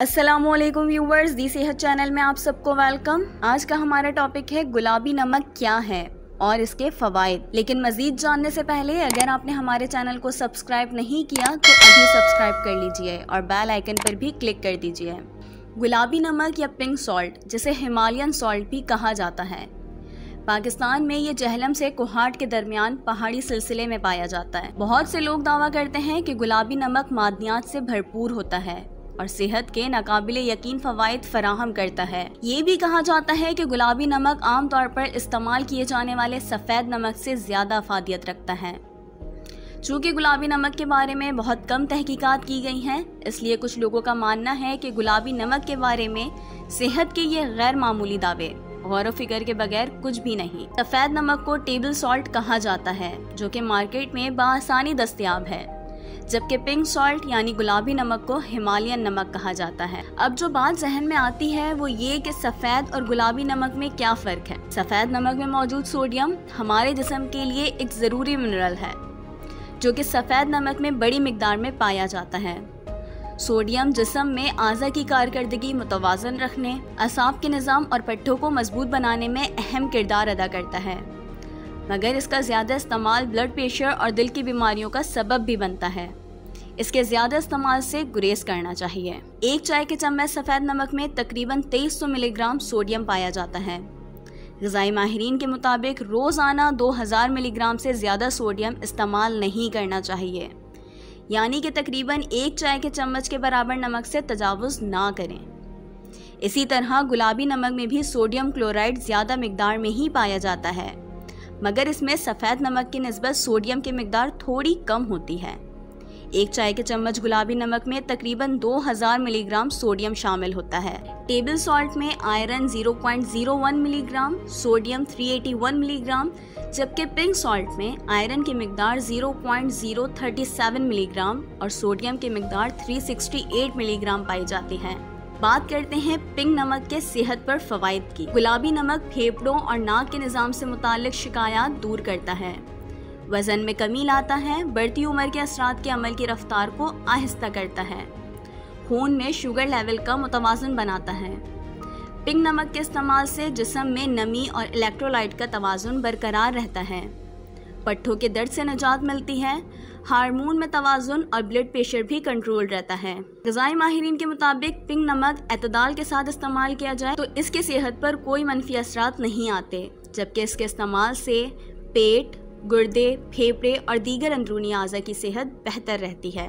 अस्सलामुअलैकुम व्यूवर्स, दी सेहत चैनल में आप सबको वेलकम। आज का हमारा टॉपिक है गुलाबी नमक क्या है और इसके फ़वाइद। लेकिन मज़ीद जानने से पहले अगर आपने हमारे चैनल को सब्सक्राइब नहीं किया तो अभी सब्सक्राइब कर लीजिए और बेल आइकन पर भी क्लिक कर दीजिए। गुलाबी नमक या पिंक सॉल्ट, जिसे हिमालयन सॉल्ट भी कहा जाता है, पाकिस्तान में ये जहलम से कोहाट के दरमियान पहाड़ी सिलसिले में पाया जाता है। बहुत से लोग दावा करते हैं कि गुलाबी नमक मादनियात से भरपूर होता है और सेहत के नाकाबिले यकीन फ़वाइद फराहम करता है। ये भी कहा जाता है कि गुलाबी नमक आमतौर पर इस्तेमाल किए जाने वाले सफ़ेद नमक से ज़्यादा अफादियत रखता है। चूँकि गुलाबी नमक के बारे में बहुत कम तहकीकात की गई हैं, इसलिए कुछ लोगों का मानना है कि गुलाबी नमक के बारे में सेहत के ये गैर मामूली दावे गौर व फिक्र के बगैर कुछ भी नहीं। सफ़ेद नमक को टेबल सॉल्ट कहा जाता है, जो कि मार्केट में बासानी दस्तयाब है, जबकि पिंक सॉल्ट यानी गुलाबी नमक को हिमालयन नमक कहा जाता है। अब जो बात जहन में आती है वो ये कि सफ़ेद और गुलाबी नमक में क्या फ़र्क है। सफ़ेद नमक में मौजूद सोडियम हमारे जिस्म के लिए एक ज़रूरी मिनरल है, जो कि सफ़ेद नमक में बड़ी मिकदार में पाया जाता है। सोडियम जिस्म में आज़ा की कारकर्दगी मुतवाज़न रखने, असाब के निज़ाम और पट्टों को मजबूत बनाने में अहम किरदार अदा करता है, मगर इसका ज़्यादा इस्तेमाल ब्लड प्रेशर और दिल की बीमारियों का सबब भी बनता है। इसके ज़्यादा इस्तेमाल से गुरेज करना चाहिए। एक चाय के चम्मच सफ़ेद नमक में तकरीबन 2300 मिलीग्राम सोडियम पाया जाता है। ग़िज़ाई माहिरीन के मुताबिक रोज़ाना 2000 मिलीग्राम से ज़्यादा सोडियम इस्तेमाल नहीं करना चाहिए, यानी कि तकरीबन एक चाय के चम्मच के बराबर नमक से तजावुज़ ना करें। इसी तरह गुलाबी नमक में भी सोडियम क्लोराइड ज़्यादा मिकदार में ही पाया जाता है, मगर इसमें सफ़ेद नमक की निस्बत सोडियम की मिकदार थोड़ी कम होती है। एक चाय के चम्मच गुलाबी नमक में तकरीबन 2000 मिलीग्राम सोडियम शामिल होता है। टेबल सॉल्ट में आयरन 0.01 मिलीग्राम, सोडियम 381 मिलीग्राम, जबकि पिंक सॉल्ट में आयरन की मिकदार 0.037 मिलीग्राम और सोडियम की मिकदार 368 मिलीग्राम पाई जाती है। बात करते हैं पिंक नमक के सेहत पर फ़वाइद की। गुलाबी नमक फेफड़ों और नाक के निज़ाम से मुताल्लिक शिकायत दूर करता है, वज़न में कमी लाता है, बढ़ती उम्र के असरात के अमल की रफ्तार को आहिस्ता करता है, खून में शुगर लेवल का मुतवाज़न बनाता है। पिंक नमक के इस्तेमाल से जिस्म में नमी और इलेक्ट्रोलाइट का तवाज़ुन बरकरार रहता है, पट्ठों के दर्द से निजात मिलती है, हार्मोन में तवाज़ुन और ब्लड प्रेशर भी कंट्रोल रहता है। ग़िज़ाई माहिरीन के मुताबिक पिंक नमक एतदाल के साथ इस्तेमाल किया जाए तो इसके सेहत पर कोई मनफी असरात नहीं आते, जबकि इसके इस्तेमाल से पेट, गुर्दे, फेफड़े और दीगर अंदरूनी आज़ा की सेहत बेहतर रहती है।